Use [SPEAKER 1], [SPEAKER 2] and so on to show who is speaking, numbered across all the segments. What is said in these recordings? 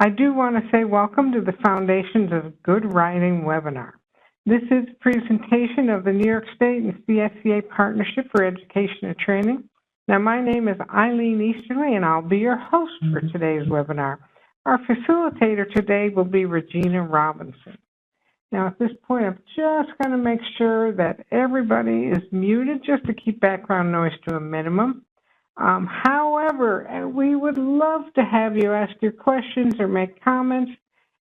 [SPEAKER 1] I do want to say welcome to the Foundations of Good Writing webinar. This is a presentation of the New York State and CSCA Partnership for Education and Training. Now, my name is Eileen Easterly, and I'll be your host for today's webinar. Our facilitator today will be Regina Robinson. Now, at this point, I'm just going to make sure that everybody is muted just to keep background noise to a minimum. However, we would love to have you ask your questions or make comments.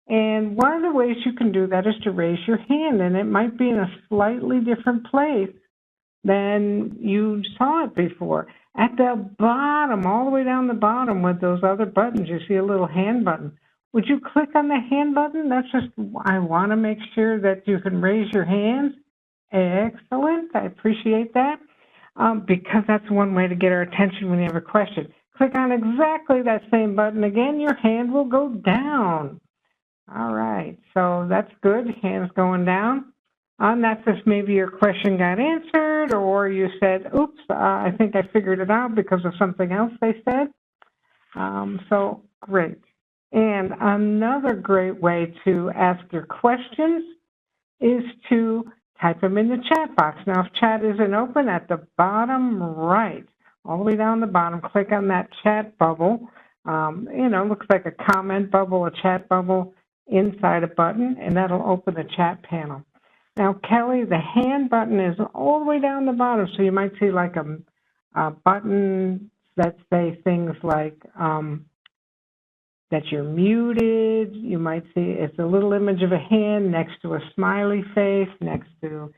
[SPEAKER 1] And one of the ways you can do that is to raise your hand, and it might be in a slightly different place than you saw it before. At the bottom, all the way down the bottom with those other buttons, you see a little hand button. Would you click on the hand button? That's just, I want to make sure that you can raise your hands. Excellent, I appreciate that. Because that's one way to get our attention when you have a question. Click on exactly that same button again, your hand will go down. All right, so that's good, hands going down. That's if maybe your question got answered or you said, oops, I think I figured it out because of something else they said. So great. And another great way to ask your questions is to type them in the chat box. Now, if chat isn't open, at the bottom right, all the way down the bottom, click on that chat bubble. Looks like a comment bubble, a chat bubble inside a button, and that'll open the chat panel. Now, Kelly, the hand button is all the way down the bottom, so you might see like a button that say things like that you're muted. You might see it's a little image of a hand next to a smiley face, next to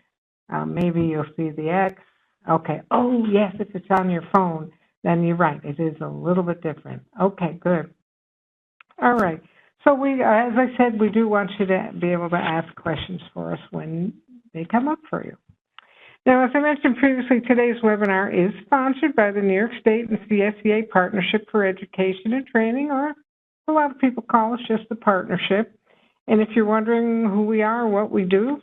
[SPEAKER 1] maybe you'll see the X. Okay. Oh, yes, if it's on your phone, then you're right. It is a little bit different. Okay, good. All right. So as I said, we do want you to be able to ask questions for us when they come up for you. Now, as I mentioned previously, today's webinar is sponsored by the New York State and CSCA Partnership for Education and Training, or a lot of people call us just the partnership. And if you're wondering who we are, what we do,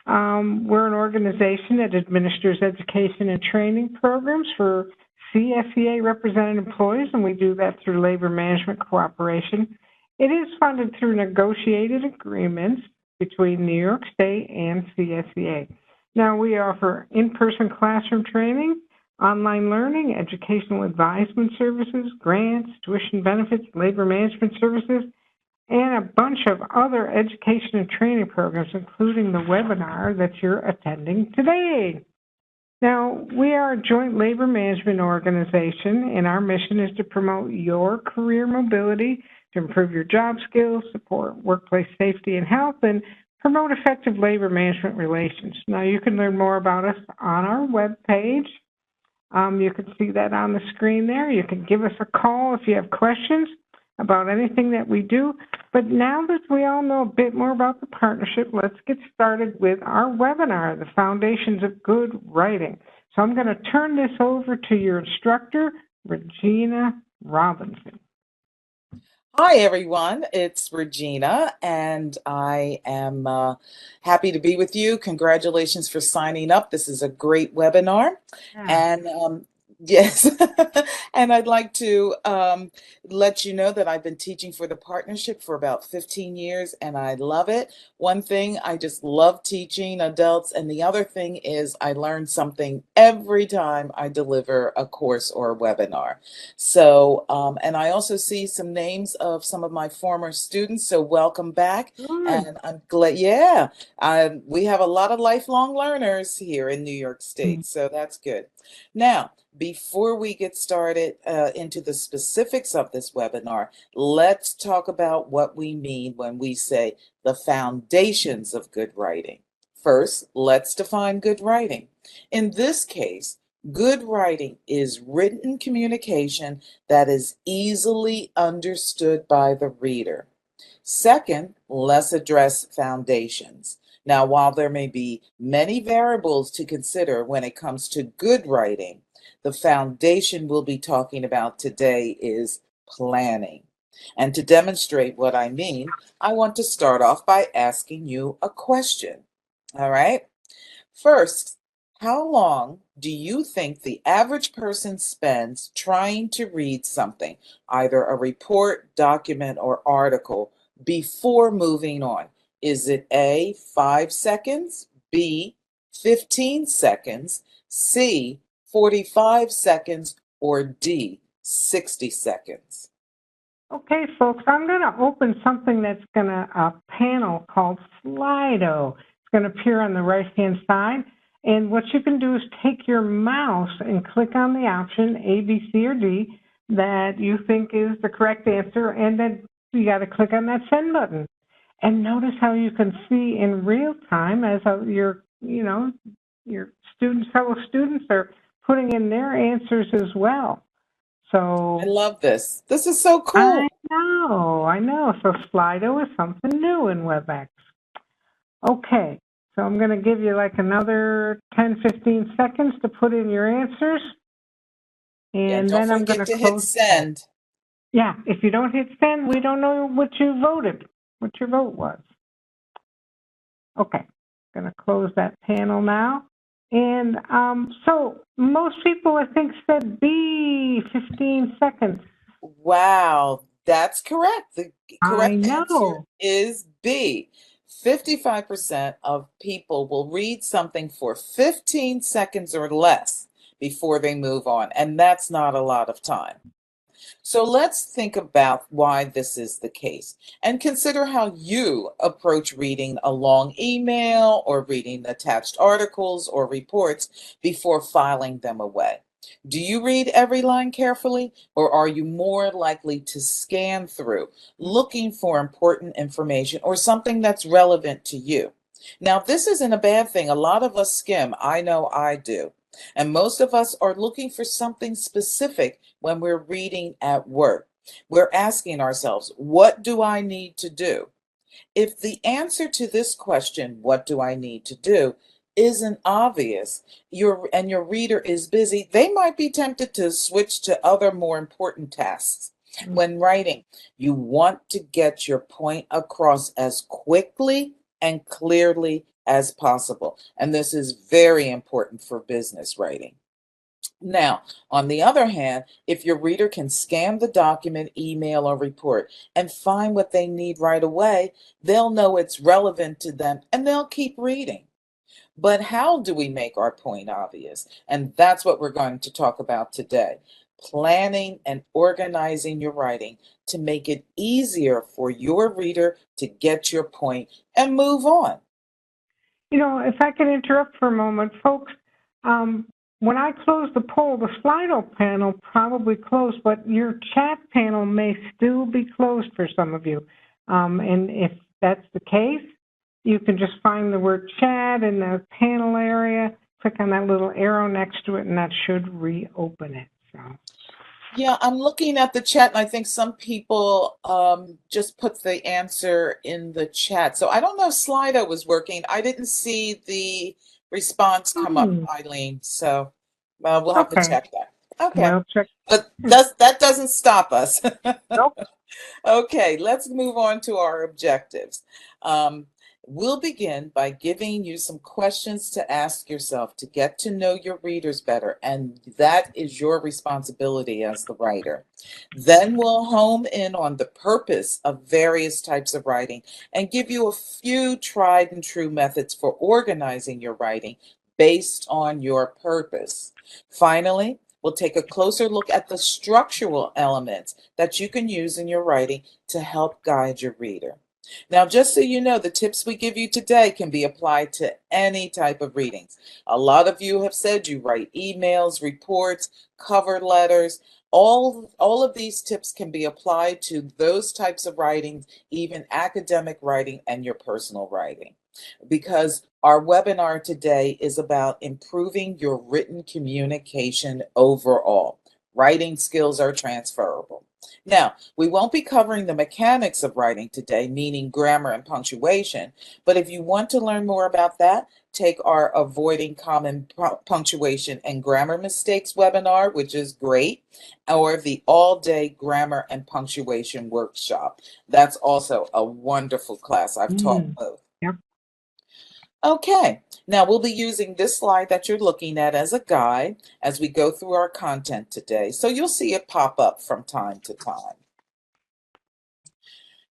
[SPEAKER 1] we're an organization that administers education and training programs for CSCA represented employees, and we do that through labor management cooperation. It is funded through negotiated agreements between New York State and CSCA. Now, we offer in-person classroom training, online learning, educational advisement services, grants, tuition benefits, labor management services, and a bunch of other education and training programs, including the webinar that you're attending today. Now, we are a joint labor management organization, and our mission is to promote your career mobility, to improve your job skills, support workplace safety and health, and promote effective labor management relations. Now, you can learn more about us on our webpage. You can see that on the screen there. You can give us a call if you have questions about anything that we do. But now that we all know a bit more about the partnership, let's get started with our webinar, the Foundations of Good Writing. So I'm going to turn this over to your instructor, Regina Robinson.
[SPEAKER 2] Hi, everyone. It's Regina, and I am happy to be with you. Congratulations for signing up. This is a great webinar. Yeah. And yes, and I'd like to let you know that I've been teaching for the partnership for about 15 years, and I love it. One thing, I just love teaching adults, and the other thing is I learn something every time I deliver a course or a webinar. So, and I also see some names of some of my former students, so welcome back. And I'm glad, yeah, we have a lot of lifelong learners here in New York State, so that's good. Now, before we get started into the specifics of this webinar, let's talk about what we mean when we say the foundations of good writing. First, let's define good writing. In this case, good writing is written communication that is easily understood by the reader. Second, let's address foundations. Now, while there may be many variables to consider when it comes to good writing, the foundation we'll be talking about today is planning. And to demonstrate what I mean, I want to start off by asking you a question. All right? First, how long do you think the average person spends trying to read something, either a report, document, or article, before moving on? Is it A, 5 seconds, B, 15 seconds, C, 45 seconds, or D, 60 seconds?
[SPEAKER 1] Okay, folks, I'm going to open something that's going to, a panel called Slido. It's going to appear on the right-hand side. And what you can do is take your mouse and click on the option A, B, C, or D that you think is the correct answer. And then you got to click on that send button. And notice how you can see in real time as your, your students, fellow students are putting in their answers as well.
[SPEAKER 2] I
[SPEAKER 1] So
[SPEAKER 2] love this. This is so
[SPEAKER 1] I
[SPEAKER 2] cool.
[SPEAKER 1] know. So Slido is something new in WebEx. Okay, so I'm going to give you like another 10, 15 seconds to put in your answers.
[SPEAKER 2] Yeah,
[SPEAKER 1] And
[SPEAKER 2] don't
[SPEAKER 1] then I'm going
[SPEAKER 2] forget
[SPEAKER 1] to
[SPEAKER 2] to hit
[SPEAKER 1] close the poll.
[SPEAKER 2] send.
[SPEAKER 1] Yeah, if you don't hit send, we don't know what you voted, what your vote was. Okay, going to close that panel now. And so most people, I think, said B, 15 seconds.
[SPEAKER 2] Wow, that's correct. The
[SPEAKER 1] I
[SPEAKER 2] correct answer
[SPEAKER 1] know.
[SPEAKER 2] is B. 55% of people will read something for 15 seconds or less before they move on, and that's not a lot of time. So let's think about why this is the case and consider how you approach reading a long email or reading attached articles or reports before filing them away. Do you read every line carefully, or are you more likely to scan through, looking for important information or something that's relevant to you? Now, this isn't a bad thing. A lot of us skim. I know I do. And most of us are looking for something specific when we're reading at work. We're asking ourselves, what do I need to do? If the answer to this question, what do I need to do, isn't obvious, your reader is busy, they might be tempted to switch to other more important tasks. When writing, you want to get your point across as quickly and clearly as possible. And this is very important for business writing. Now, on the other hand, if your reader can scan the document, email, or report and find what they need right away, they'll know it's relevant to them and they'll keep reading. But how do we make our point obvious? And that's what we're going to talk about today. Planning and organizing your writing to make it easier for your reader to get your point and move on.
[SPEAKER 1] If I can interrupt for a moment, folks, um, when I close the poll, the Slido panel probably closed, but your chat panel may still be closed for some of you. And if that's the case, you can just find the word chat in the panel area, click on that little arrow next to it, and that should reopen it. So.
[SPEAKER 2] Yeah, I'm looking at the chat, and I think some people just put the answer in the chat. So I don't know if Slido was working. I didn't see the response come up,
[SPEAKER 1] Hmm.
[SPEAKER 2] Eileen. So we'll have to
[SPEAKER 1] Okay.
[SPEAKER 2] check that. Okay.
[SPEAKER 1] Well, check.
[SPEAKER 2] But that doesn't stop us.
[SPEAKER 1] Nope.
[SPEAKER 2] Okay, let's move on to our objectives. Um, we'll begin by giving you some questions to ask yourself to get to know your readers better, and that is your responsibility as the writer. Then we'll home in on the purpose of various types of writing and give you a few tried and true methods for organizing your writing based on your purpose. Finally, we'll take a closer look at the structural elements that you can use in your writing to help guide your reader. Now, just so you know, the tips we give you today can be applied to any type of readings. A lot of you have said you write emails, reports, cover letters. All of these tips can be applied to those types of writings, even academic writing and your personal writing, because our webinar today is about improving your written communication overall. Writing skills are transferable. Now, we won't be covering the mechanics of writing today, meaning grammar and punctuation, but if you want to learn more about that, take our Avoiding Common Punctuation and Grammar Mistakes webinar, which is great, or the All-Day Grammar and Punctuation Workshop. That's also a wonderful class. I've taught both.
[SPEAKER 1] Yep.
[SPEAKER 2] Okay, now we'll be using this slide that you're looking at as a guide as we go through our content today. So you'll see it pop up from time to time.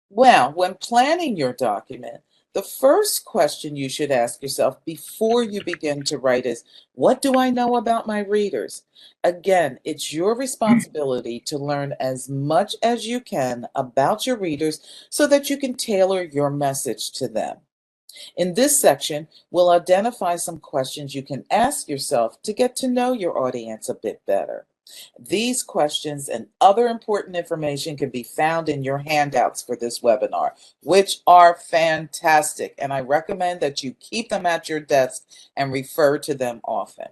[SPEAKER 2] Well, when planning your document, the first question you should ask yourself before you begin to write is, what do I know about my readers? Again, it's your responsibility to learn as much as you can about your readers so that you can tailor your message to them. In this section, we'll identify some questions you can ask yourself to get to know your audience a bit better. These questions and other important information can be found in your handouts for this webinar, which are fantastic, and I recommend that you keep them at your desk and refer to them often.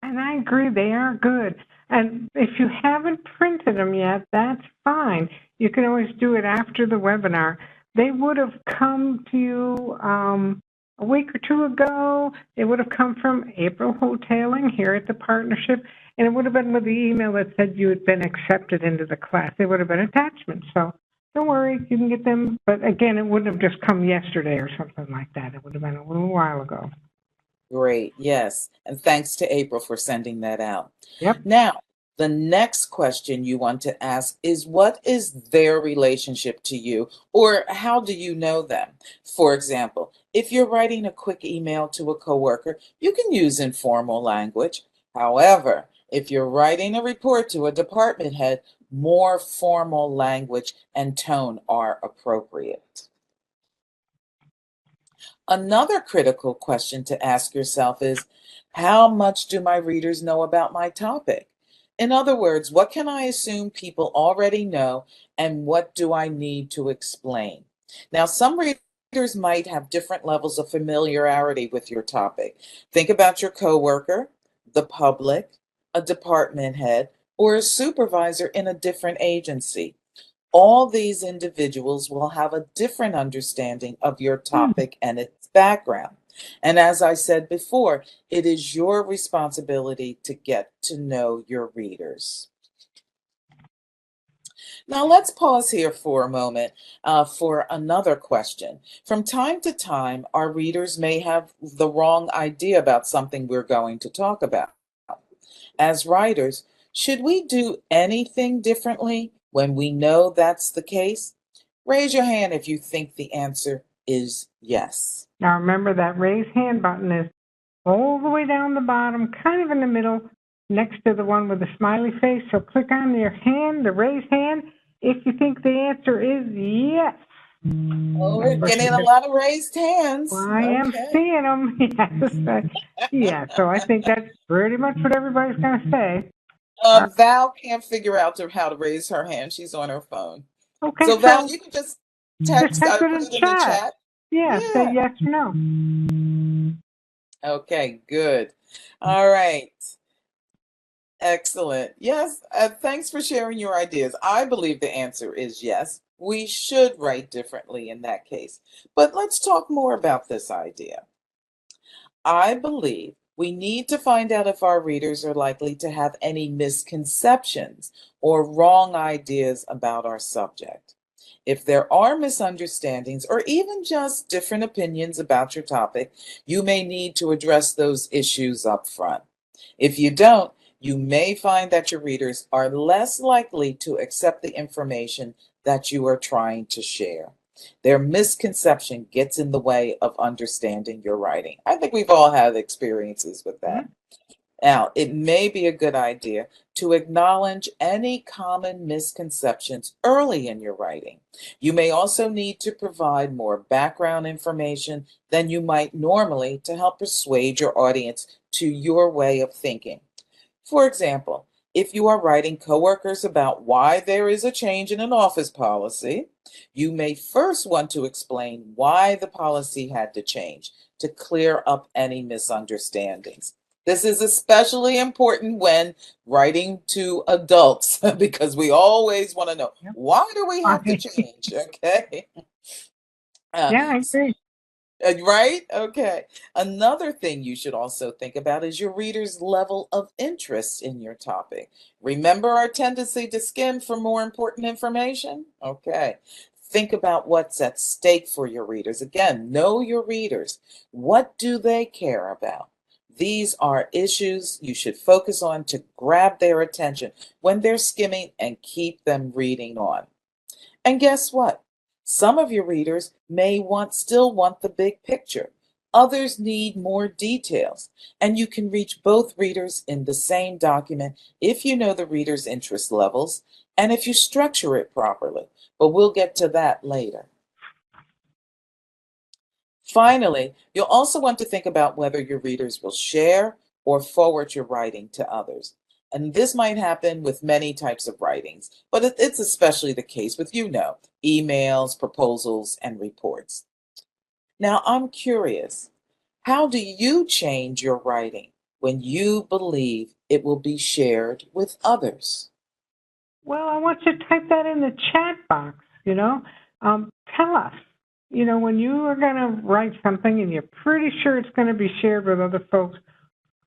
[SPEAKER 1] And I agree, they are good. And if you haven't printed them yet, that's fine. You can always do it after the webinar. They would have come to you a week or two ago. They would have come from April Hoteling here at the partnership, and it would have been with the email that said you had been accepted into the class. They would have been attachments. So don't worry, you can get them. But again, it wouldn't have just come yesterday or something like that. It would have been a little while ago.
[SPEAKER 2] Great, yes. And thanks to April for sending that out.
[SPEAKER 1] Yep.
[SPEAKER 2] Now, the next question you want to ask is, what is their relationship to you, or how do you know them? For example, if you're writing a quick email to a coworker, you can use informal language. However, if you're writing a report to a department head, more formal language and tone are appropriate. Another critical question to ask yourself is, how much do my readers know about my topic? In other words, what can I assume people already know, and what do I need to explain? Now, some readers might have different levels of familiarity with your topic. Think about your coworker, the public, a department head, or a supervisor in a different agency. All these individuals will have a different understanding of your topic and its background. And as I said before, it is your responsibility to get to know your readers. Now, let's pause here for a moment for another question. From time to time, our readers may have the wrong idea about something we're going to talk about. As writers, should we do anything differently when we know that's the case? Raise your hand if you think the answer is yes.
[SPEAKER 1] Now remember that raise hand button is all the way down the bottom, kind of in the middle, next to the one with the smiley face. So click on your hand, the raise hand, if you think the answer is yes.
[SPEAKER 2] Oh, we're getting a lot of raised hands.
[SPEAKER 1] Well, I am
[SPEAKER 2] Okay.
[SPEAKER 1] seeing them. Yes. Yeah, so I think that's pretty much what everybody's going to say.
[SPEAKER 2] Val can't figure out how to raise her hand. She's on her phone.
[SPEAKER 1] Okay,
[SPEAKER 2] So Val,
[SPEAKER 1] so
[SPEAKER 2] you can just
[SPEAKER 1] just
[SPEAKER 2] text,
[SPEAKER 1] type it
[SPEAKER 2] put
[SPEAKER 1] in
[SPEAKER 2] it in the
[SPEAKER 1] chat.
[SPEAKER 2] chat.
[SPEAKER 1] Yeah, say
[SPEAKER 2] Yeah.
[SPEAKER 1] yes or no.
[SPEAKER 2] Okay, good. All right. Excellent. Yes, thanks for sharing your ideas. I believe the answer is yes. We should write differently in that case. But let's talk more about this idea. I believe we need to find out if our readers are likely to have any misconceptions or wrong ideas about our subject. If there are misunderstandings or even just different opinions about your topic, you may need to address those issues up front. If you don't, you may find that your readers are less likely to accept the information that you are trying to share. Their misconception gets in the way of understanding your writing. I think we've all had experiences with that. Now, it may be a good idea to acknowledge any common misconceptions early in your writing. You may also need to provide more background information than you might normally to help persuade your audience to your way of thinking. For example, if you are writing coworkers about why there is a change in an office policy, you may first want to explain why the policy had to change to clear up any misunderstandings. This is especially important when writing to adults because we always want to know, why do we have to change? Okay.
[SPEAKER 1] Yeah, I agree.
[SPEAKER 2] Right? Okay. Another thing you should also think about is your reader's level of interest in your topic. Remember our tendency to skim for more important information? Okay. Think about what's at stake for your readers. Again, know your readers. What do they care about? These are issues you should focus on to grab their attention when they're skimming and keep them reading on. And guess what? Some of your readers may still want the big picture. Others need more details. And you can reach both readers in the same document if you know the reader's interest levels and if you structure it properly. But we'll get to that later. Finally, you'll also want to think about whether your readers will share or forward your writing to others. And this might happen with many types of writings, but it's especially the case with, emails, proposals, and reports. Now, I'm curious, how do you change your writing when you believe it will be shared with others?
[SPEAKER 1] Well, I want you to type that in the chat box, Tell us, when you are going to write something and you're pretty sure it's going to be shared with other folks,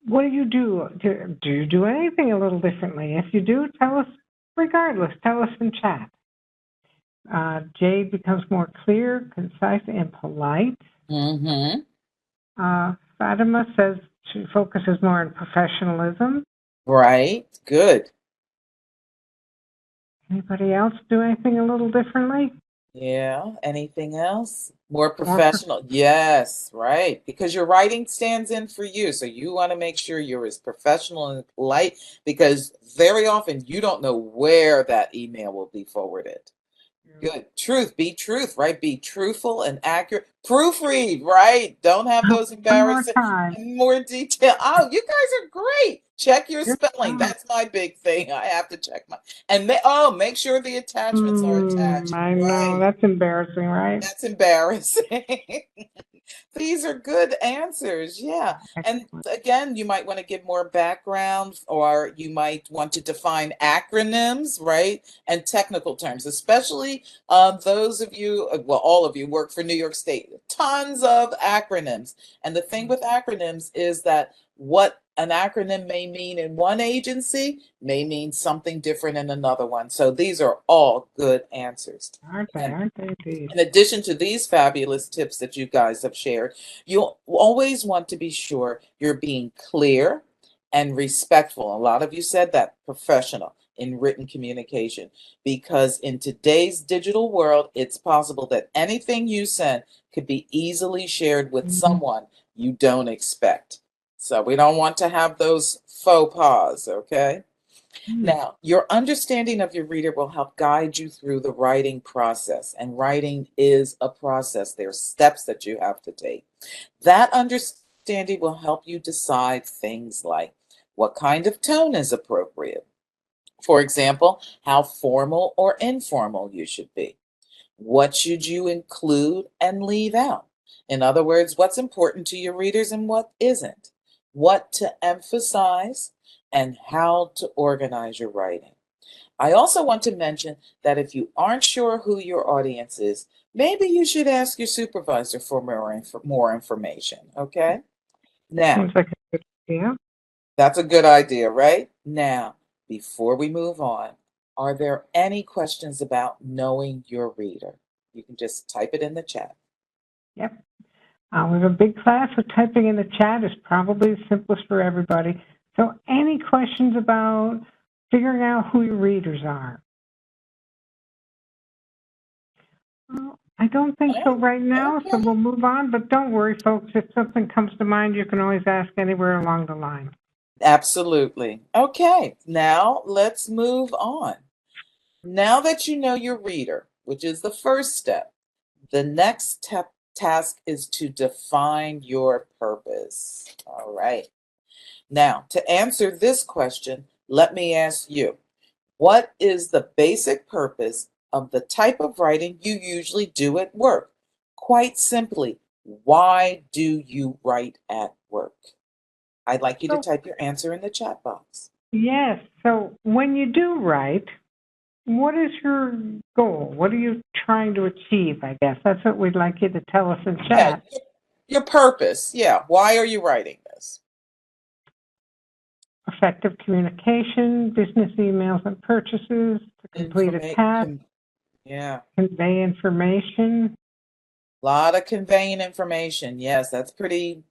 [SPEAKER 1] what do you do? Do you do anything a little differently? If you do, tell us regardless. Tell us in chat. Jade becomes more clear, concise, and polite.
[SPEAKER 2] Mm-hmm.
[SPEAKER 1] Fatima says she focuses more on professionalism.
[SPEAKER 2] Right. Good.
[SPEAKER 1] Anybody else do anything a little differently?
[SPEAKER 2] Yeah. Anything else? More professional. Yes, right. Because your writing stands in for you. So you want to make sure you're as professional and polite because very often you don't know where that email will be forwarded. Good. Be truth, right? Be truthful and accurate. Proofread, right? Don't have those
[SPEAKER 1] One more
[SPEAKER 2] embarrassing
[SPEAKER 1] time.
[SPEAKER 2] more detail. Oh, you guys are great. Check your
[SPEAKER 1] Good
[SPEAKER 2] spelling.
[SPEAKER 1] job.
[SPEAKER 2] That's my big thing. I have to check my and make sure the attachments are attached.
[SPEAKER 1] I know.
[SPEAKER 2] Right.
[SPEAKER 1] That's embarrassing, right?
[SPEAKER 2] That's embarrassing. These are good answers. Yeah. And
[SPEAKER 1] Excellent.
[SPEAKER 2] again, you might want to give more background or you might want to define acronyms, right? And technical terms, especially those of you, all of you work for New York State, tons of acronyms. And the thing with acronyms is that what an acronym may mean in one agency may mean something different in another one. So these are all good answers.
[SPEAKER 1] Aren't they?
[SPEAKER 2] And
[SPEAKER 1] Aren't they indeed?
[SPEAKER 2] in addition to these fabulous tips that you guys have shared, you'll always want to be sure you're being clear and respectful. A lot of you said that, professional in written communication, because in today's digital world, it's possible that anything you send could be easily shared with someone you don't expect. So we don't want to have those faux pas, okay? Now, your understanding of your reader will help guide you through the writing process. And writing is a process. There are steps that you have to take. That understanding will help you decide things like what kind of tone is appropriate. For example, how formal or informal you should be. What should you include and leave out? In other words, what's important to your readers and what isn't? What to emphasize and how to organize your writing. I also want to mention that if you aren't sure who your audience is, maybe you should ask your supervisor for more information, okay? Now,
[SPEAKER 1] Seems like a good idea.
[SPEAKER 2] that's a good idea, right? Now, before we move on, are there any questions about knowing your reader? You can just type it in the chat.
[SPEAKER 1] Yep. We have a big class, so typing in the chat is probably the simplest for everybody. So any questions about figuring out who your readers are? Well, I don't think so right now, so we'll move on. But don't worry, folks. If something comes to mind, you can always ask anywhere along the line.
[SPEAKER 2] Absolutely. Okay, now let's move on. Now that you know your reader, which is the first step, the next task is to define your purpose. All right. Now, to answer this question, let me ask you, what is the basic purpose of the type of writing you usually do at work? Quite simply, why do you write at work? I'd like you to type your answer in the chat box.
[SPEAKER 1] Yes. So when you do write, what is your goal? What are you trying to achieve, I guess? That's what we'd like you to tell us in chat.
[SPEAKER 2] Yeah, your purpose. Yeah. Why are you writing this?
[SPEAKER 1] Effective communication, business emails and purchases, to complete a task.
[SPEAKER 2] Yeah.
[SPEAKER 1] Convey information.
[SPEAKER 2] A lot of conveying information. Yes, that's pretty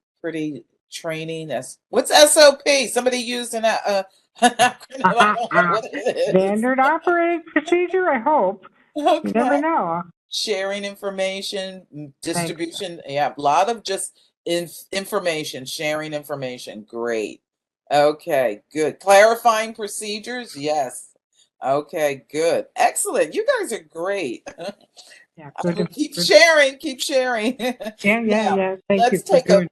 [SPEAKER 2] training. That's what's SOP? Somebody using an acronym. I don't know what it is.
[SPEAKER 1] Standard operating procedure, I hope. You never
[SPEAKER 2] Okay.
[SPEAKER 1] know.
[SPEAKER 2] Sharing information,
[SPEAKER 1] Thanks.
[SPEAKER 2] distribution. Yeah, a lot of just information, sharing information. Great. Okay, good. Clarifying procedures. Yes. Okay, good. Excellent. You guys are great.
[SPEAKER 1] Yeah, good.
[SPEAKER 2] Keep
[SPEAKER 1] Good.
[SPEAKER 2] sharing, keep sharing. Now,
[SPEAKER 1] Yeah. Thank you
[SPEAKER 2] let's
[SPEAKER 1] for
[SPEAKER 2] take a
[SPEAKER 1] doing.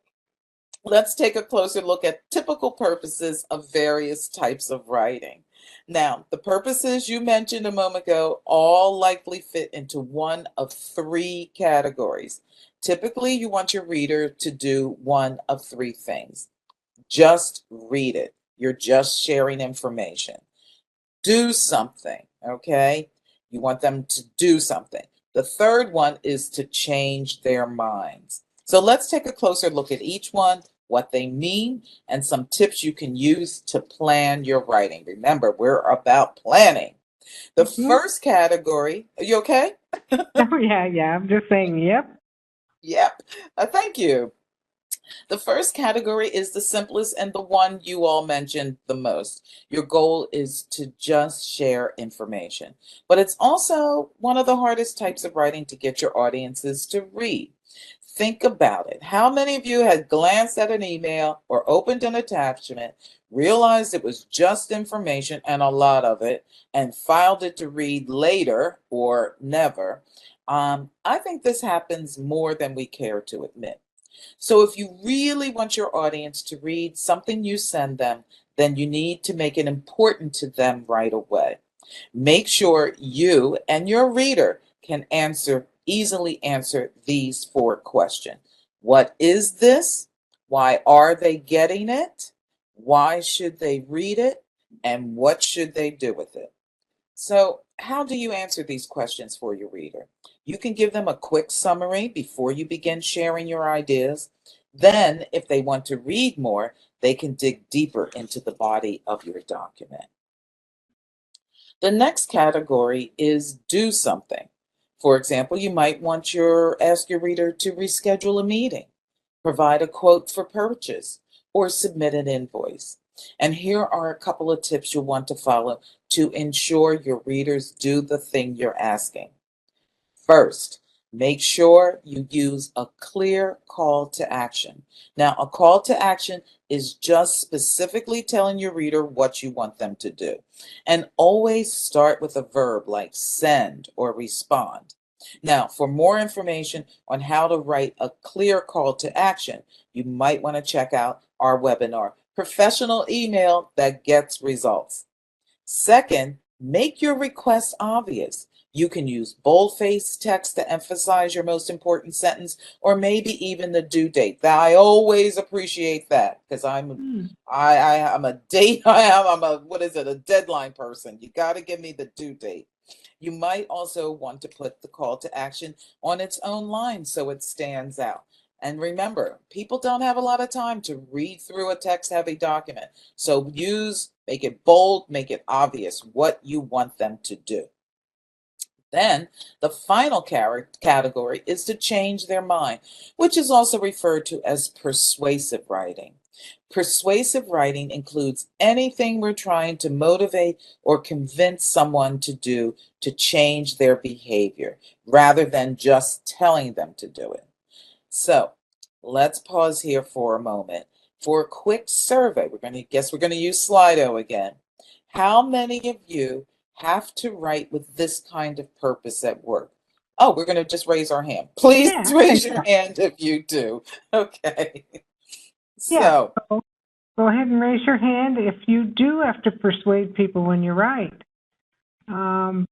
[SPEAKER 2] let's take a closer look at typical purposes of various types of writing. Now, the purposes you mentioned a moment ago all likely fit into one of three categories. Typically, you want your reader to do one of three things. Just read it. You're just sharing information. Do something, okay? You want them to do something. The third one is to change their minds. So let's take a closer look at each one, what they mean, and some tips you can use to plan your writing. Remember, we're about planning. The
[SPEAKER 1] Mhm.
[SPEAKER 2] first category, are you okay?
[SPEAKER 1] Oh, yeah. I'm just saying, yep.
[SPEAKER 2] Yep. Thank you. The first category is the simplest and the one you all mentioned the most. Your goal is to just share information, but it's also one of the hardest types of writing to get your audiences to read. Think about it. How many of you had glanced at an email or opened an attachment, realized it was just information and a lot of it, and filed it to read later or never? I think this happens more than we care to admit. So if you really want your audience to read something you send them, then you need to make it important to them right away. Make sure you and your reader can easily answer these four questions. What is this? Why are they getting it? Why should they read it? And what should they do with it? So, how do you answer these questions for your reader? You can give them a quick summary before you begin sharing your ideas. Then, if they want to read more, they can dig deeper into the body of your document. The next category is do something. For example, you might want ask your reader to reschedule a meeting, provide a quote for purchase, or submit an invoice. And here are a couple of tips you'll want to follow to ensure your readers do the thing you're asking. First, make sure you use a clear call to action. Now, a call to action is just specifically telling your reader what you want them to do. And always start with a verb like send or respond. Now, for more information on how to write a clear call to action, you might want to check out our webinar, Professional Email That Gets Results. Second, make your request obvious. You can use boldface text to emphasize your most important sentence, or maybe even the due date. That I always appreciate that because
[SPEAKER 1] Hmm.
[SPEAKER 2] I'm a date. I'm a what is it? A deadline person. You got to give me the due date. You might also want to put the call to action on its own line so it stands out. And remember, people don't have a lot of time to read through a text heavy document. So make it bold, make it obvious what you want them to do. Then the final category is to change their mind, which is also referred to as persuasive writing. Persuasive writing includes anything we're trying to motivate or convince someone to do to change their behavior rather than just telling them to do it. So let's pause here for a moment for a quick survey. We're going to use Slido again. How many of you have to write with this kind of purpose at work? Oh, we're going to just raise our hand. Please
[SPEAKER 1] Yeah, I
[SPEAKER 2] raise
[SPEAKER 1] think
[SPEAKER 2] your
[SPEAKER 1] so.
[SPEAKER 2] hand if you do. Okay.
[SPEAKER 1] Yeah.
[SPEAKER 2] So,
[SPEAKER 1] So go ahead and raise your hand if you do have to persuade people when you write. Um,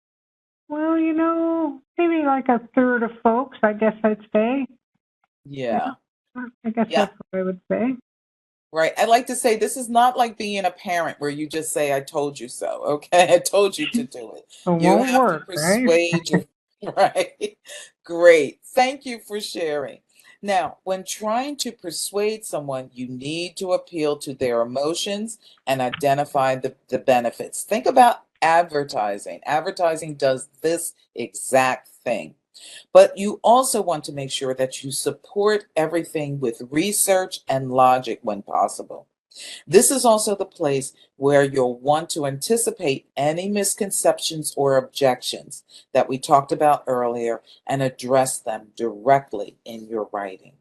[SPEAKER 1] well, maybe like a third of folks, I guess I'd say.
[SPEAKER 2] yeah.
[SPEAKER 1] Yeah, I guess
[SPEAKER 2] Yeah.
[SPEAKER 1] that's what I would say.
[SPEAKER 2] Right. I like to say this is not like being a parent where you just say, I told you so. Okay. I told you to do it.
[SPEAKER 1] It
[SPEAKER 2] You
[SPEAKER 1] won't
[SPEAKER 2] have to
[SPEAKER 1] work, right?
[SPEAKER 2] persuade your, right. Great. Thank you for sharing. Now, when trying to persuade someone, you need to appeal to their emotions and identify the benefits. Think about Advertising. Advertising does this exact thing. But you also want to make sure that you support everything with research and logic when possible. This is also the place where you'll want to anticipate any misconceptions or objections that we talked about earlier and address them directly in your writing.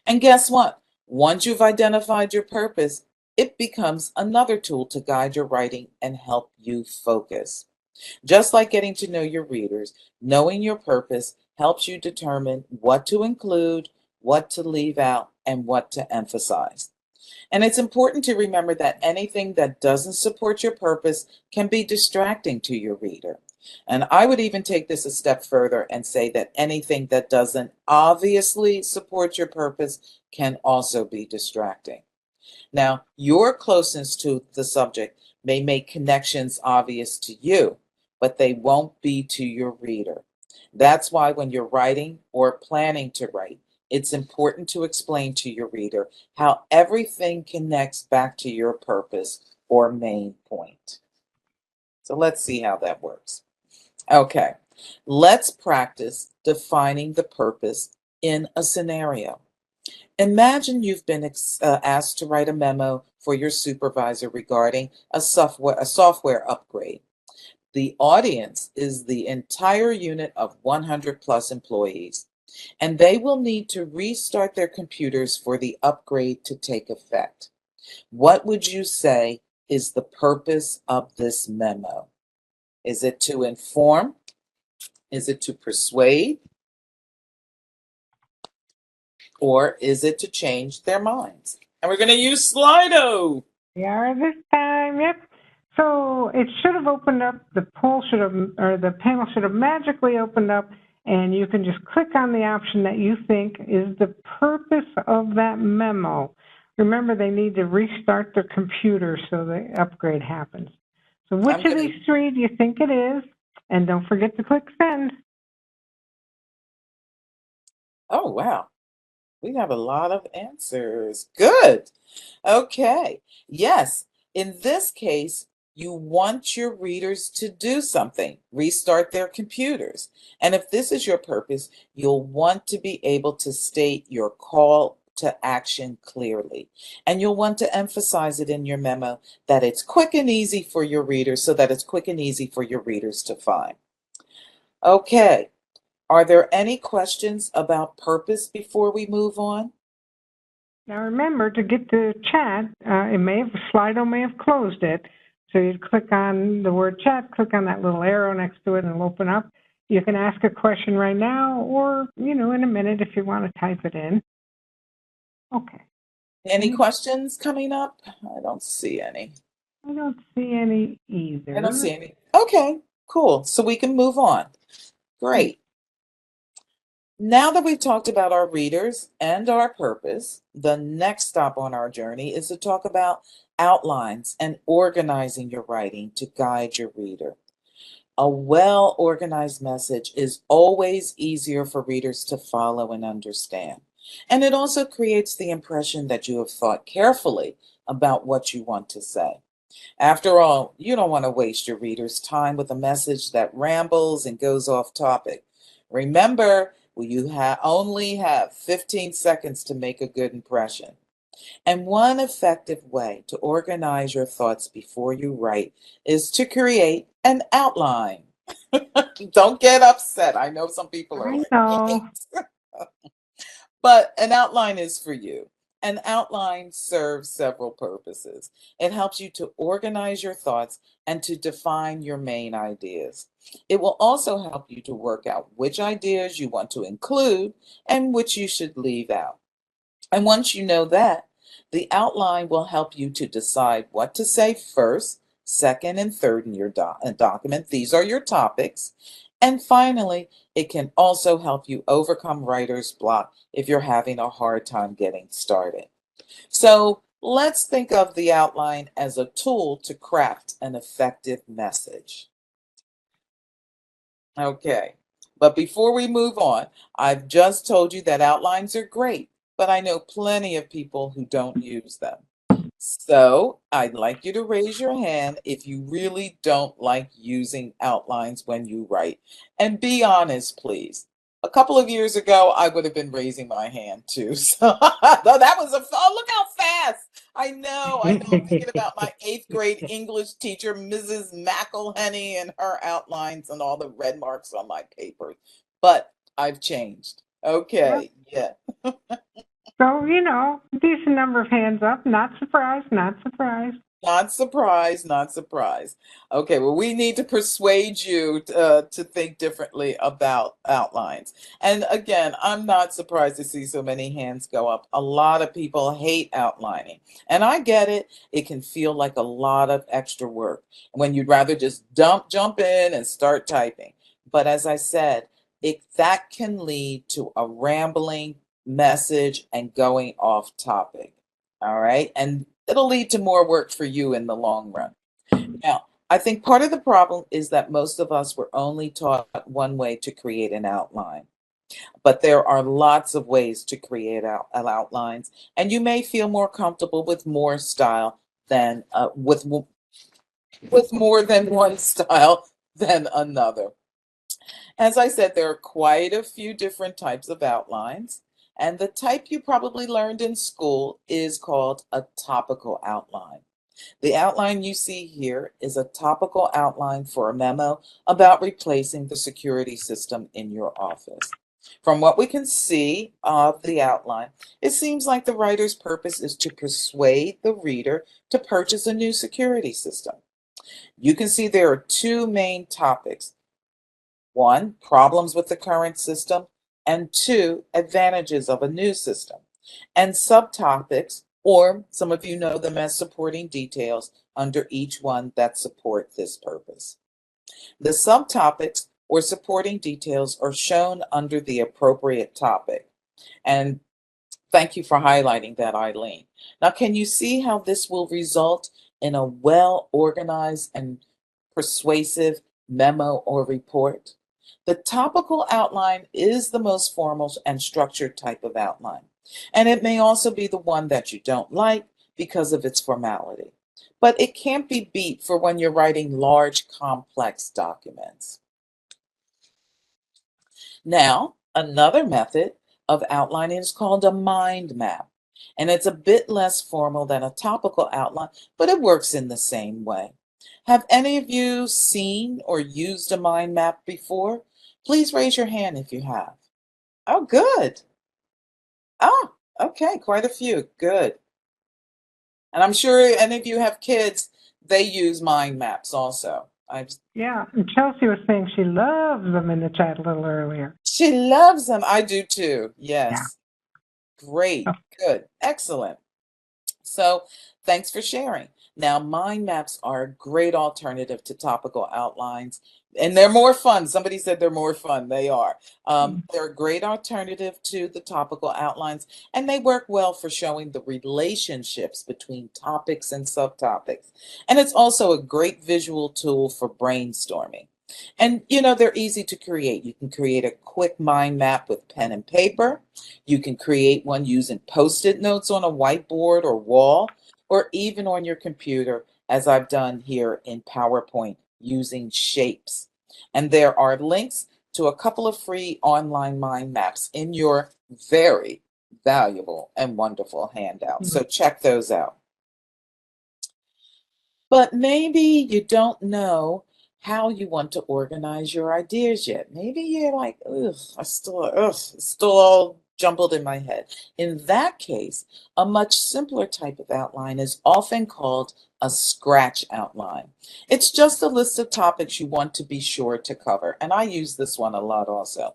[SPEAKER 2] And guess what? Once you've identified your purpose, it becomes another tool to guide your writing and help you focus. Just like getting to know your readers, knowing your purpose helps you determine what to include, what to leave out, and what to emphasize. And it's important to remember that anything that doesn't support your purpose can be distracting to your reader. And I would even take this a step further and say that anything that doesn't obviously support your purpose can also be distracting. Now, your closeness to the subject may make connections obvious to you, but they won't be to your reader. That's why when you're writing or planning to write, it's important to explain to your reader how everything connects back to your purpose or main point. So let's see how that works. Okay, let's practice defining the purpose in a scenario. Imagine you've been asked to write a memo for your supervisor regarding a software upgrade. The audience is the entire unit of 100 plus employees, and they will need to restart their computers for the upgrade to take effect. What would you say is the purpose of this memo? Is it to inform? Is it to persuade? Or is it to change their minds? And we're going to use Slido.
[SPEAKER 1] We are this time, yep. So it should have opened up, the poll should have, or the panel should have magically opened up, and you can just click on the option that you think is the purpose of that memo. Remember, they need to restart their computer so the upgrade happens. So which of these three do you think it is? And don't forget to click send.
[SPEAKER 2] Oh, wow. We have a lot of answers. Good. Okay. Yes. In this case, you want your readers to do something, restart their computers. And if this is your purpose, you'll want to be able to state your call to action clearly. And you'll want to emphasize it in your memo that it's quick and easy for your readers so that it's quick and easy for your readers to find. Okay. Are there any questions about purpose before we move on?
[SPEAKER 1] Now remember, to get to chat, Slido may have closed it. So you'd click on the word chat, click on that little arrow next to it, and it'll open up. You can ask a question right now, or in a minute if you want to type it in. Okay.
[SPEAKER 2] Any questions coming up? I don't see any.
[SPEAKER 1] I don't see any either.
[SPEAKER 2] I don't see any. Okay, cool. So we can move on. Great. Now that we've talked about our readers and our purpose, the next stop on our journey is to talk about outlines and organizing your writing to guide your reader. A well-organized message is always easier for readers to follow and understand. And it also creates the impression that you have thought carefully about what you want to say. After all, you don't want to waste your readers' time with a message that rambles and goes off topic. Remember, you only have 15 seconds to make a good impression. And one effective way to organize your thoughts before you write is to create an outline. Don't get upset. I know some people are like, "Yikes." But an outline is for you. An outline serves several purposes. It helps you to organize your thoughts and to define your main ideas. It will also help you to work out which ideas you want to include and which you should leave out. And once you know that, the outline will help you to decide what to say first, second, and third in your document. These are your topics. And finally, it can also help you overcome writer's block if you're having a hard time getting started. So let's think of the outline as a tool to craft an effective message. Okay, but before we move on, I've just told you that outlines are great, but I know plenty of people who don't use them. So I'd like you to raise your hand if you really don't like using outlines when you write. And be honest, please. A couple of years ago, I would have been raising my hand too. So that was oh, look how fast. I know. I'm thinking about my eighth grade English teacher, Mrs. McElhenney, and her outlines and all the red marks on my paper. But I've changed.
[SPEAKER 1] Yep.
[SPEAKER 2] Okay. Yeah.
[SPEAKER 1] So, decent number of hands up. Not surprised, not surprised.
[SPEAKER 2] Not surprised, not surprised. Okay, well, we need to persuade you to think differently about outlines. And again, I'm not surprised to see so many hands go up. A lot of people hate outlining. And I get it. It can feel like a lot of extra work when you'd rather just jump in and start typing. But as I said, that can lead to a rambling message and going off topic. All right. And it'll lead to more work for you in the long run. Now, I think part of the problem is that most of us were only taught one way to create an outline, but there are lots of ways to create outlines, and you may feel more comfortable with more style than with more than one style than another. As I said, there are quite a few different types of outlines, and the type you probably learned in school is called a topical outline. The outline you see here is a topical outline for a memo about replacing the security system in your office. From what we can see of the outline, it seems like the writer's purpose is to persuade the reader to purchase a new security system. You can see there are two main topics. One, problems with the current system, and two, advantages of a new system. And subtopics, or some of you know them as supporting details, under each one that support this purpose. The subtopics or supporting details are shown under the appropriate topic. And thank you for highlighting that, Eileen. Now, can you see how this will result in a well-organized and persuasive memo or report? The topical outline is the most formal and structured type of outline, and it may also be the one that you don't like because of its formality. But it can't be beat for when you're writing large, complex documents. Now, another method of outlining is called a mind map, and it's a bit less formal than a topical outline, but it works in the same way. Have any of you seen or used a mind map before? Please raise your hand if you have. Oh, good. Oh, okay, quite a few. Good. And I'm sure any of you have kids, they use mind maps also.
[SPEAKER 1] Yeah, and Chelsea was saying she loves them in the chat a little earlier.
[SPEAKER 2] She loves them. I do too.
[SPEAKER 1] Yeah.
[SPEAKER 2] Yes. Great. Good. Excellent. So thanks for sharing. Now, mind maps are a great alternative to topical outlines, and they're more fun. Somebody said they're more fun. They are. They're a great alternative to the topical outlines, and they work well for showing the relationships between topics and subtopics. And it's also a great visual tool for brainstorming. And they're easy to create. You can create a quick mind map with pen and paper. You can create one using post-it notes on a whiteboard or wall, or even on your computer, as I've done here in PowerPoint using shapes. And there are links to a couple of free online mind maps in your very valuable and wonderful handout. So check those out. But maybe you don't know how you want to organize your ideas yet. Maybe you're like, ugh, it's still all jumbled in my head. In that case, a much simpler type of outline is often called a scratch outline. It's just a list of topics you want to be sure to cover, and I use this one a lot also.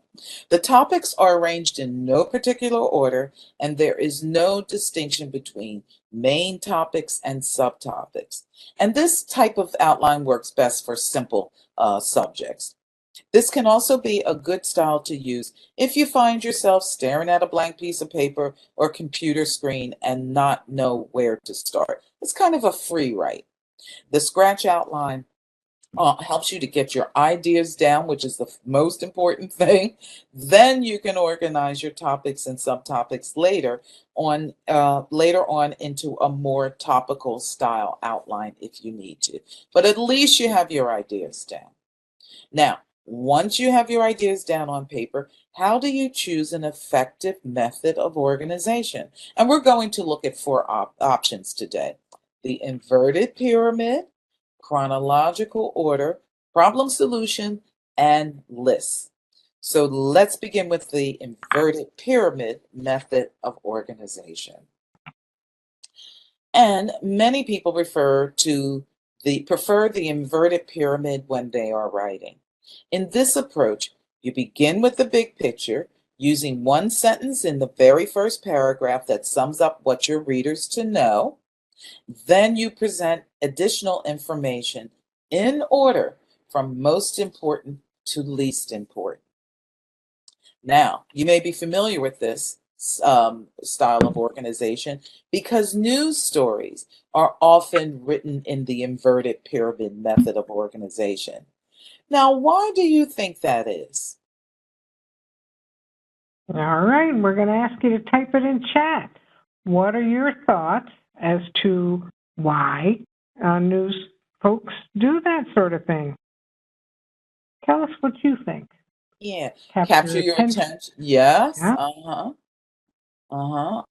[SPEAKER 2] The topics are arranged in no particular order, and there is no distinction between main topics and subtopics. And this type of outline works best for simple subjects. This can also be a good style to use if you find yourself staring at a blank piece of paper or computer screen and not know where to start. It's kind of a free write. The scratch outline helps you to get your ideas down, which is the most important thing. Then you can organize your topics and subtopics later on into a more topical style outline if you need to. But at least you have your ideas down. Now, once you have your ideas down on paper, how do you choose an effective method of organization? And we're going to look at four options today: the inverted pyramid, chronological order, problem solution, and lists. So let's begin with the inverted pyramid method of organization. And many people prefer the inverted pyramid when they are writing. In this approach, you begin with the big picture, using one sentence in the very first paragraph that sums up what your readers to know. Then you present additional information in order from most important to least important. Now, you may be familiar with this style of organization because news stories are often written in the inverted pyramid method of organization. Now, why do you think that is?
[SPEAKER 1] All right, we're going to ask you to type it in chat. What are your thoughts as to why news folks do that sort of thing? Tell us what you think.
[SPEAKER 2] Yeah,
[SPEAKER 1] Capture
[SPEAKER 2] capture your
[SPEAKER 1] attention.
[SPEAKER 2] attention. Yes.
[SPEAKER 1] Yeah.
[SPEAKER 2] Uh-huh. Uh-huh.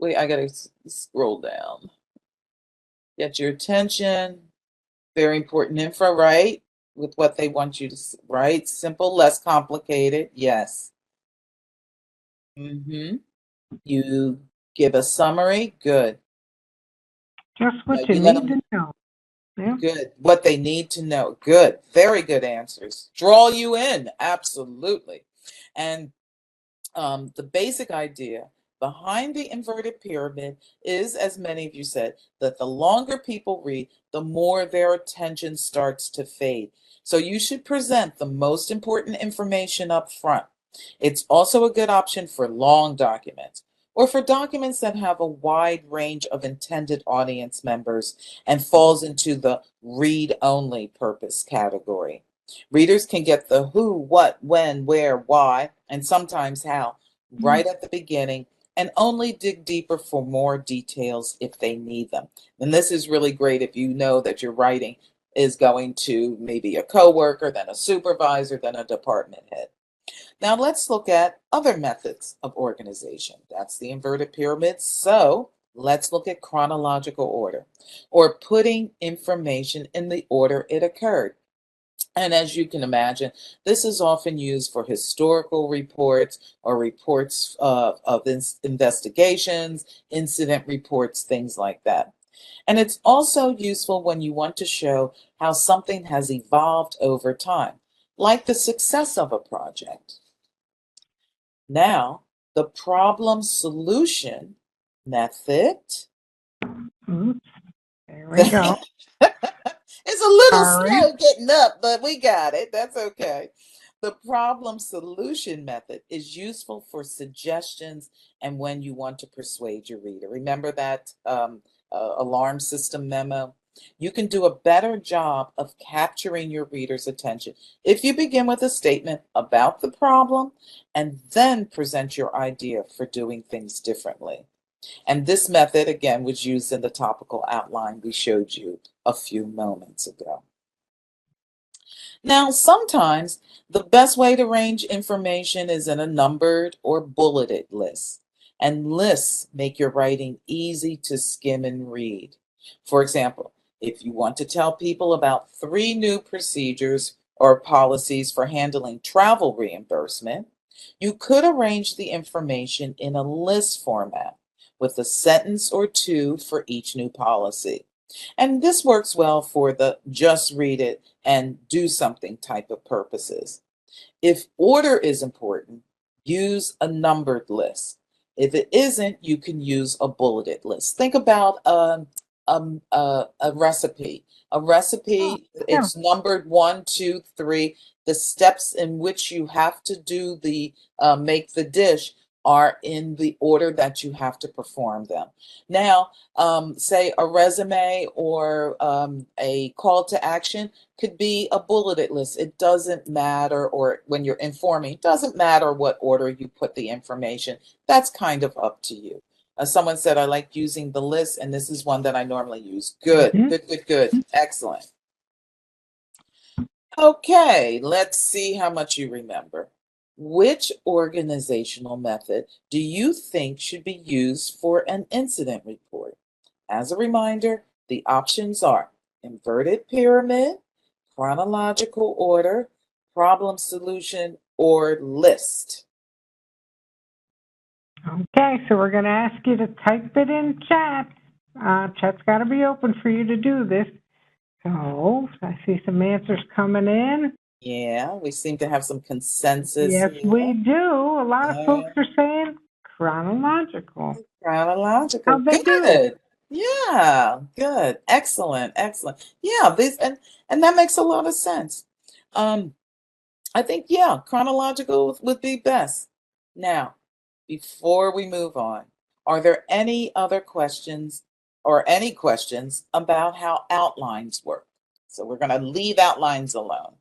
[SPEAKER 2] Wait, I gotta scroll down. Get your attention. Very important info, right? With what they want you to write. Simple, less complicated. Yes. Mm-hmm. You give a summary. Good.
[SPEAKER 1] Just
[SPEAKER 2] No,
[SPEAKER 1] what you
[SPEAKER 2] you let
[SPEAKER 1] need
[SPEAKER 2] them.
[SPEAKER 1] to know. Yeah.
[SPEAKER 2] Good. What they need to know. Good. Very good answers. Draw you in. Absolutely. And the basic idea behind the inverted pyramid is, as many of you said, that the longer people read, the more their attention starts to fade. So you should present the most important information up front. It's also a good option for long documents or for documents that have a wide range of intended audience members and falls into the read-only purpose category. Readers can get the who, what, when, where, why, and sometimes how right at the beginning and only dig deeper for more details if they need them. And this is really great if you know that your writing is going to maybe a coworker, then a supervisor, then a department head. Now let's look at other methods of organization. That's the inverted pyramid. So let's look at chronological order, or putting information in the order it occurred. And as you can imagine, this is often used for historical reports or reports of investigations, incident reports, things like that. And it's also useful when you want to show how something has evolved over time, like the success of a project. Now, the problem solution method.
[SPEAKER 1] Oops. There we go.
[SPEAKER 2] It's a little
[SPEAKER 1] All right.
[SPEAKER 2] slow getting up, but we got it. That's okay. The problem solution method is useful for suggestions and when you want to persuade your reader. Remember that alarm system memo? You can do a better job of capturing your reader's attention if you begin with a statement about the problem and then present your idea for doing things differently. And this method, again, was used in the topical outline we showed you a few moments ago. Now, sometimes the best way to arrange information is in a numbered or bulleted list. And lists make your writing easy to skim and read. For example, if you want to tell people about 3 new procedures or policies for handling travel reimbursement, you could arrange the information in a list format with a sentence or two for each new policy. And this works well for the just read it and do something type of purposes. If order is important, use a numbered list. If it isn't, you can use a bulleted list. Think about a recipe. A
[SPEAKER 1] Oh,
[SPEAKER 2] recipe,
[SPEAKER 1] yeah.
[SPEAKER 2] it's numbered 1, 2, 3. The steps in which you have to do the make the dish are in the order that you have to perform them. Now, say a resume or a call to action could be a bulleted list. It doesn't matter, or when you're informing, it doesn't matter what order you put the information. That's kind of up to you. Someone said, I like using the list, and this is one that I normally use. Good, good. Excellent. Okay, let's see how much you remember. Which organizational method do you think should be used for an incident report? As a reminder, the options are inverted pyramid, chronological order, problem solution, or list.
[SPEAKER 1] Okay, so we're going to ask you to type it in chat. Chat's got to be open for you to do this. So I see some answers coming in.
[SPEAKER 2] Yeah, we seem to have some consensus.
[SPEAKER 1] Yes,
[SPEAKER 2] here.
[SPEAKER 1] we do. A lot of folks are saying chronological.
[SPEAKER 2] Chronological.
[SPEAKER 1] How'd they do?
[SPEAKER 2] Good. Yeah, good. Excellent. Yeah, and that makes a lot of sense. I think, yeah, chronological would be best. Now, before we move on, are there any other questions or any questions about how outlines work? So we're going to leave outlines alone.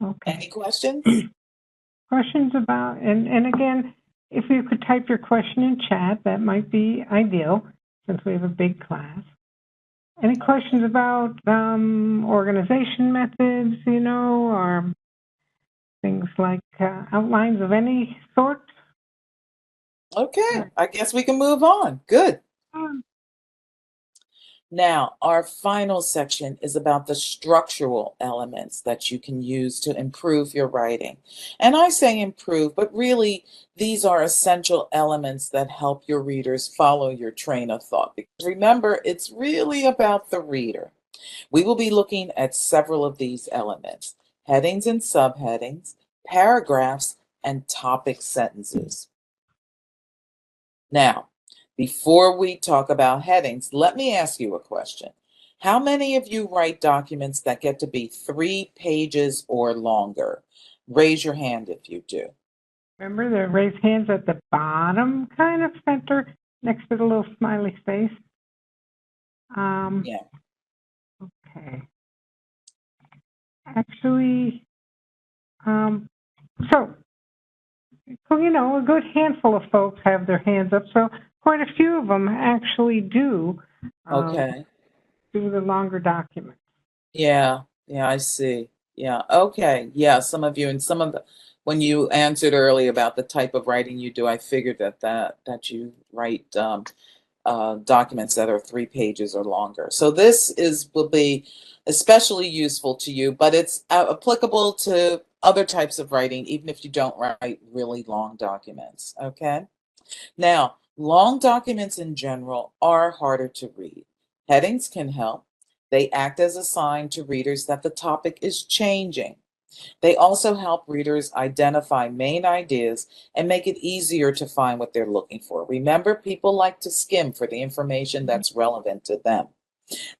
[SPEAKER 1] Okay.
[SPEAKER 2] Any questions?
[SPEAKER 1] Questions about, and again, if you could type your question in chat, that might be ideal since we have a big class. Any questions about organization methods, or things like outlines of any sort?
[SPEAKER 2] Okay, I guess we can move on. Good. Now, our final section is about the structural elements that you can use to improve your writing. And I say improve, but really these are essential elements that help your readers follow your train of thought. Because remember, it's really about the reader. We will be looking at several of these elements: headings and subheadings, paragraphs, and topic sentences. Now, before we talk about headings, let me ask you a question. How many of you write documents that get to be 3 pages or longer? Raise your hand if you do.
[SPEAKER 1] Remember the raise hands at the bottom kind of center next to the little smiley face?
[SPEAKER 2] Yeah.
[SPEAKER 1] Okay. Actually, so, a good handful of folks have their hands up, so quite a few of them actually do
[SPEAKER 2] Okay.
[SPEAKER 1] do the longer documents.
[SPEAKER 2] Yeah, I see. Yeah, okay. Yeah, some of you and some of the when you answered early about the type of writing you do, I figured that you write documents that are 3 pages or longer. So this will be especially useful to you, but it's applicable to other types of writing, even if you don't write really long documents. Okay. Now, long documents in general are harder to read. Headings can help. They act as a sign to readers that the topic is changing. They also help readers identify main ideas and make it easier to find what they're looking for. Remember, people like to skim for the information that's relevant to them.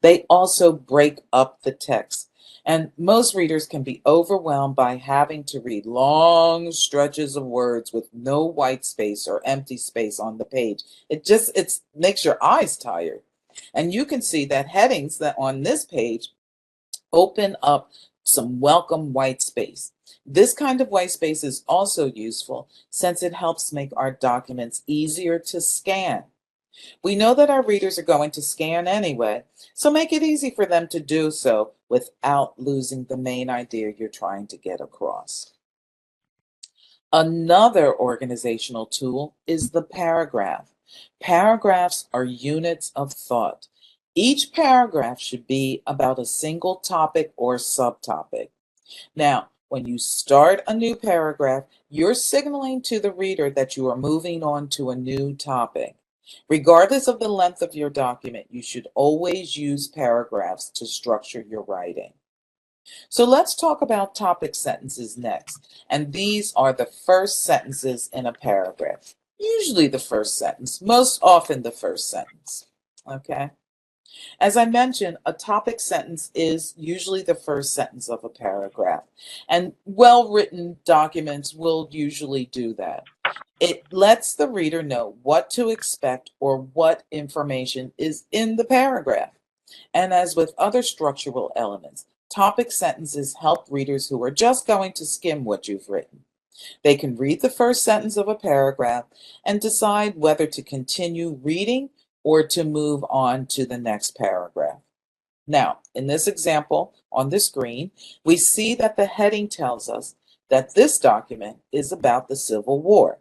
[SPEAKER 2] They also break up the text. And most readers can be overwhelmed by having to read long stretches of words with no white space or empty space on the page. It makes your eyes tired. And you can see that headings that on this page open up some welcome white space. This kind of white space is also useful since it helps make our documents easier to scan. We know that our readers are going to scan anyway, so make it easy for them to do so without losing the main idea you're trying to get across. Another organizational tool is the paragraph. Paragraphs are units of thought. Each paragraph should be about a single topic or subtopic. Now, when you start a new paragraph, you're signaling to the reader that you are moving on to a new topic. Regardless of the length of your document, you should always use paragraphs to structure your writing. So let's talk about topic sentences next. And these are the first sentences in a paragraph. Usually the first sentence, most often the first sentence. Okay. As I mentioned, a topic sentence is usually the first sentence of a paragraph, and well-written documents will usually do that. It lets the reader know what to expect or what information is in the paragraph. And as with other structural elements, topic sentences help readers who are just going to skim what you've written. They can read the first sentence of a paragraph and decide whether to continue reading or to move on to the next paragraph. Now, in this example on the screen, we see that the heading tells us that this document is about the Civil War.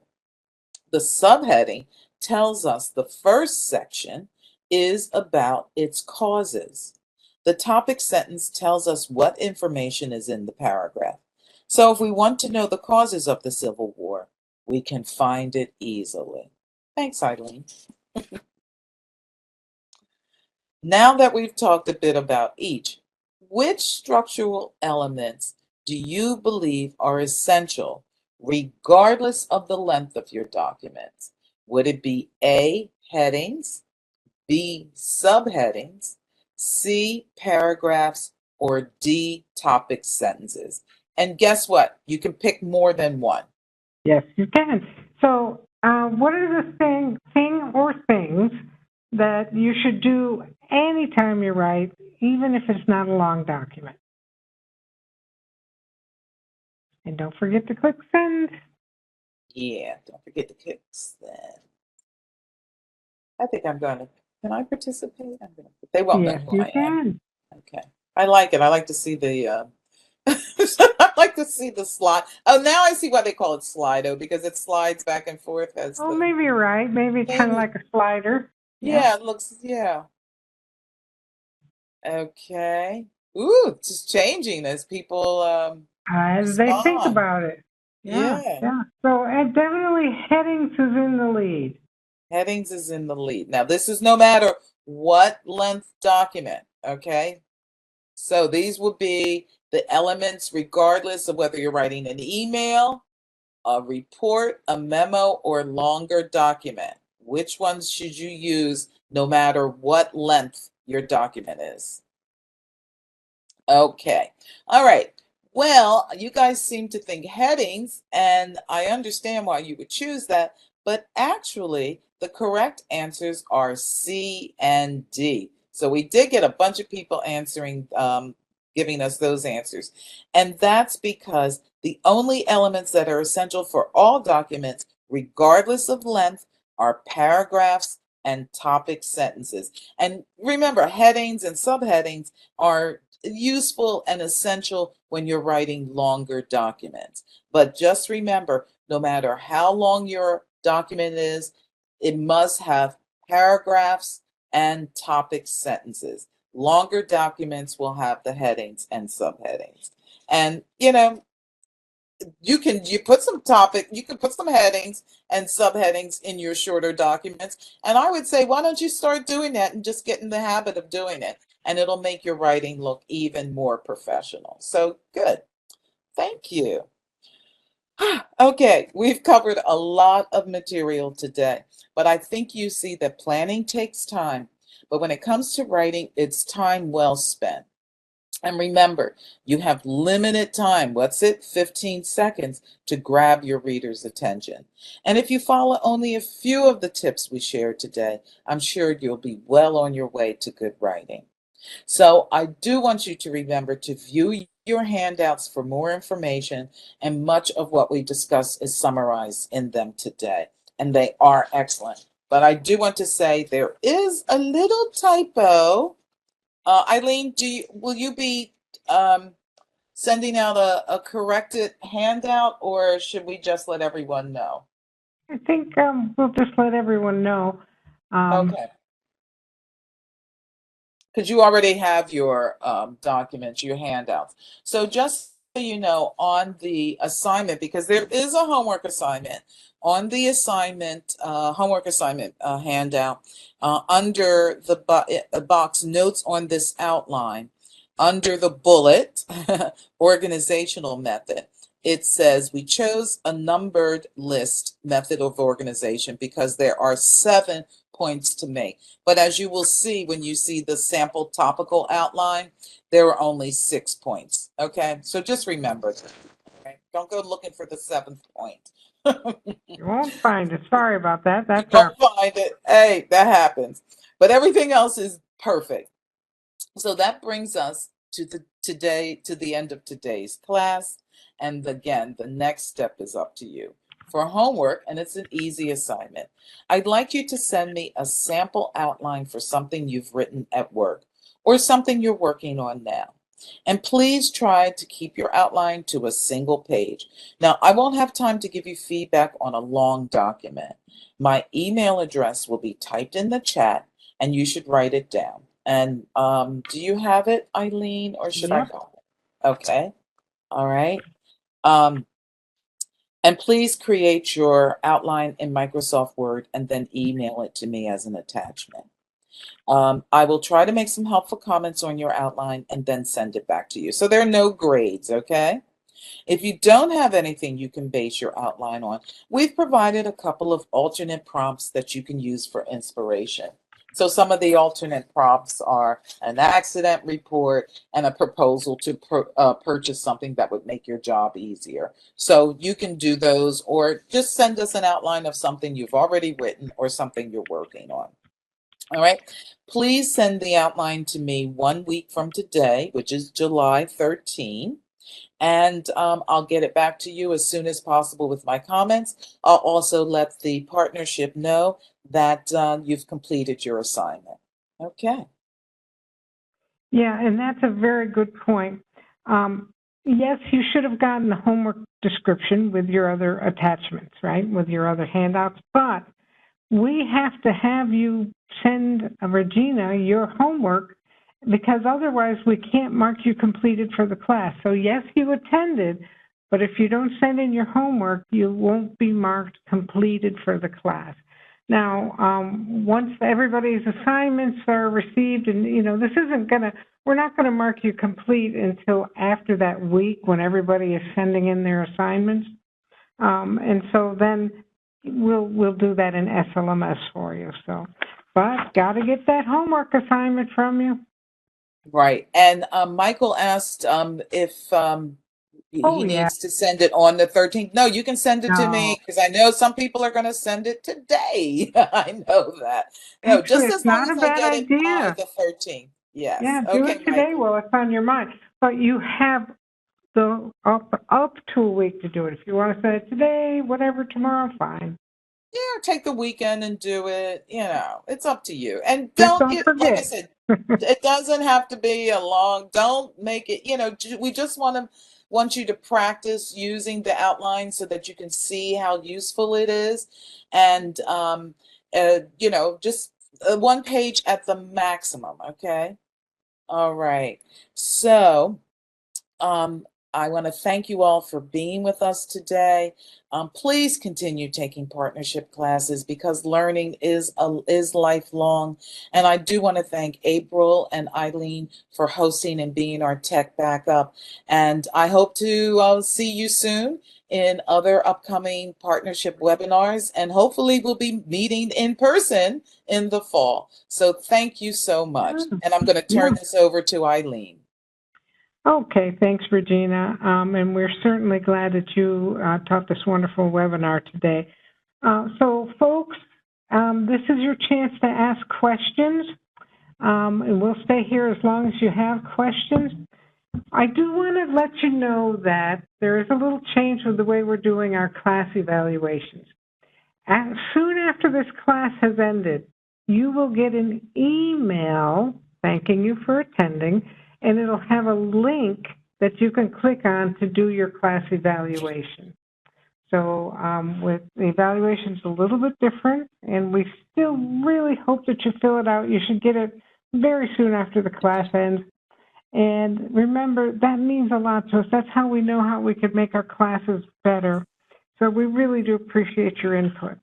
[SPEAKER 2] The subheading tells us the first section is about its causes. The topic sentence tells us what information is in the paragraph. So if we want to know the causes of the Civil War, we can find it easily. Thanks, Eileen. Now that we've talked a bit about each, which structural elements do you believe are essential regardless of the length of your documents? Would it be A, headings, B, subheadings, C, paragraphs, or D, topic sentences? And guess what? You can pick more than one.
[SPEAKER 1] Yes, you can. So, what are the thing or things that you should do anytime you write, even if it's not a long document? And don't forget to click send.
[SPEAKER 2] Yeah, don't forget to click send. I think I'm going to, can I participate? They won't know
[SPEAKER 1] Yes,
[SPEAKER 2] who
[SPEAKER 1] you
[SPEAKER 2] I am.
[SPEAKER 1] can.
[SPEAKER 2] Okay. I like it. I like to see the, I like to see the slide. Oh, now I see why they call it Slido, because it slides back and forth as
[SPEAKER 1] Oh,
[SPEAKER 2] the,
[SPEAKER 1] maybe you're right. Maybe kind of
[SPEAKER 2] maybe,
[SPEAKER 1] like a slider. Yeah.
[SPEAKER 2] yeah, it looks, yeah. Okay. Ooh, it's just changing as people
[SPEAKER 1] As they think
[SPEAKER 2] respond.
[SPEAKER 1] about it. Yeah,
[SPEAKER 2] Yeah.
[SPEAKER 1] yeah. So, and definitely headings is in the lead.
[SPEAKER 2] Headings is in the lead. Now, this is no matter what length document, okay? So these would be the elements regardless of whether you're writing an email, a report, a memo, or longer document. Which ones should you use no matter what length your document is? Okay. All right. Well, you guys seem to think headings, and I understand why you would choose that, but actually, the correct answers are C and D. So we did get a bunch of people answering, giving us those answers. And that's because the only elements that are essential for all documents, regardless of length, are paragraphs and topic sentences. And remember, headings and subheadings are useful and essential when you're writing longer documents. But just remember, no matter how long your document is, it must have paragraphs and topic sentences. Longer documents will have the headings and subheadings. And you put some topic, you can put some headings and subheadings in your shorter documents. And I would say, why don't you start doing that and just get in the habit of doing it? And it'll make your writing look even more professional. So good. Thank you. Okay, we've covered a lot of material today, but I think you see that planning takes time. But when it comes to writing, it's time well spent. And remember, you have limited time. What's it? 15 seconds to grab your reader's attention. And if you follow only a few of the tips we shared today, I'm sure you'll be well on your way to good writing. So I do want you to remember to view your handouts for more information, and much of what we discussed is summarized in them today, and they are excellent. But I do want to say there is a little typo. Eileen, will you be sending out a corrected handout, or should we just let everyone know?
[SPEAKER 1] I think we'll just let everyone know.
[SPEAKER 2] Okay. Because you already have your documents, your handouts. So just so you know, on the assignment, because there is a homework assignment, on the assignment, homework assignment handout, under the box notes on this outline, under the bullet, organizational method, it says we chose a numbered list method of organization because there are 7 points to make. But as you will see when you see the sample topical outline, there are only 6 points. Okay, so just remember that. Okay? Don't go looking for the 7th point.
[SPEAKER 1] You won't find it. Sorry about that. That's
[SPEAKER 2] Don't
[SPEAKER 1] our.
[SPEAKER 2] find it. Hey, that happens. But everything else is perfect. So that brings us to the end of today's class. And again, the next step is up to you. For homework, and it's an easy assignment, I'd like you to send me a sample outline for something you've written at work or something you're working on now. And please try to keep your outline to a single page. Now, I won't have time to give you feedback on a long document. My email address will be typed in the chat, and you should write it down. And do you have it, Eileen, or should I
[SPEAKER 1] Yep.
[SPEAKER 2] call it? Okay. All right. Um, and please create your outline in Microsoft Word and then email it to me as an attachment. I will try to make some helpful comments on your outline and then send it back to you. So there are no grades, okay? If you don't have anything you can base your outline on, we've provided a couple of alternate prompts that you can use for inspiration. So some of the alternate prompts are an accident report and a proposal to purchase something that would make your job easier. So you can do those, or just send us an outline of something you've already written or something you're working on. All right. Please send the outline to me 1 week from today, which is July 13. And I'll get it back to you as soon as possible with my comments. I'll also let the partnership know that you've completed your assignment. Okay.
[SPEAKER 1] Yeah, and that's a very good point. Yes, you should have gotten the homework description with your other attachments, right? With your other handouts, but we have to have you send Regina your homework because otherwise we can't mark you completed for the class. So yes, you attended, but if you don't send in your homework, you won't be marked completed for the class. Now, once everybody's assignments are received, and this isn't gonna, we're not gonna mark you complete until after that week when everybody is sending in their assignments. And so then we'll do that in SLMS for you. So, but got to get that homework assignment from you.
[SPEAKER 2] Right. And Michael asked if
[SPEAKER 1] Oh
[SPEAKER 2] he
[SPEAKER 1] yeah.
[SPEAKER 2] needs to send it on the 13th. No, you can send it to
[SPEAKER 1] No,
[SPEAKER 2] me because I know some people are going to send it today. I know that. No,
[SPEAKER 1] actually,
[SPEAKER 2] just
[SPEAKER 1] it's
[SPEAKER 2] as long
[SPEAKER 1] not a
[SPEAKER 2] as I
[SPEAKER 1] bad
[SPEAKER 2] get it by
[SPEAKER 1] idea.
[SPEAKER 2] the 13th. Yes.
[SPEAKER 1] Yeah, do
[SPEAKER 2] Okay,
[SPEAKER 1] it today
[SPEAKER 2] Michael.
[SPEAKER 1] while it's on your mind. But you have the up to a week to do it. If you want to send it today, whatever, tomorrow, fine.
[SPEAKER 2] Yeah, take the weekend and do it. It's up to you. And
[SPEAKER 1] Just
[SPEAKER 2] don't,
[SPEAKER 1] don't
[SPEAKER 2] like I
[SPEAKER 1] forget.
[SPEAKER 2] said, it doesn't have to be a long, don't make it, we just want you to practice using the outline so that you can see how useful it is. And, just one page at the maximum. Okay. All right. So, um, I want to thank you all for being with us today. Please continue taking partnership classes because learning is lifelong. And I do want to thank April and Eileen for hosting and being our tech backup. And I hope to see you soon in other upcoming partnership webinars. And hopefully we'll be meeting in person in the fall. So thank you so much. And I'm going to
[SPEAKER 1] Yeah.
[SPEAKER 2] turn this over to Eileen.
[SPEAKER 1] Okay, thanks, Regina. And we're certainly glad that you taught this wonderful webinar today. So, folks, this is your chance to ask questions, and we'll stay here as long as you have questions. I do want to let you know that there is a little change with the way we're doing our class evaluations. Soon after this class has ended, you will get an email thanking you for attending, and it'll have a link that you can click on to do your class evaluation. So with the evaluation's a little bit different, and we still really hope that you fill it out. You should get it very soon after the class ends. And remember, that means a lot to us. That's how we know how we could make our classes better. So we really do appreciate your input.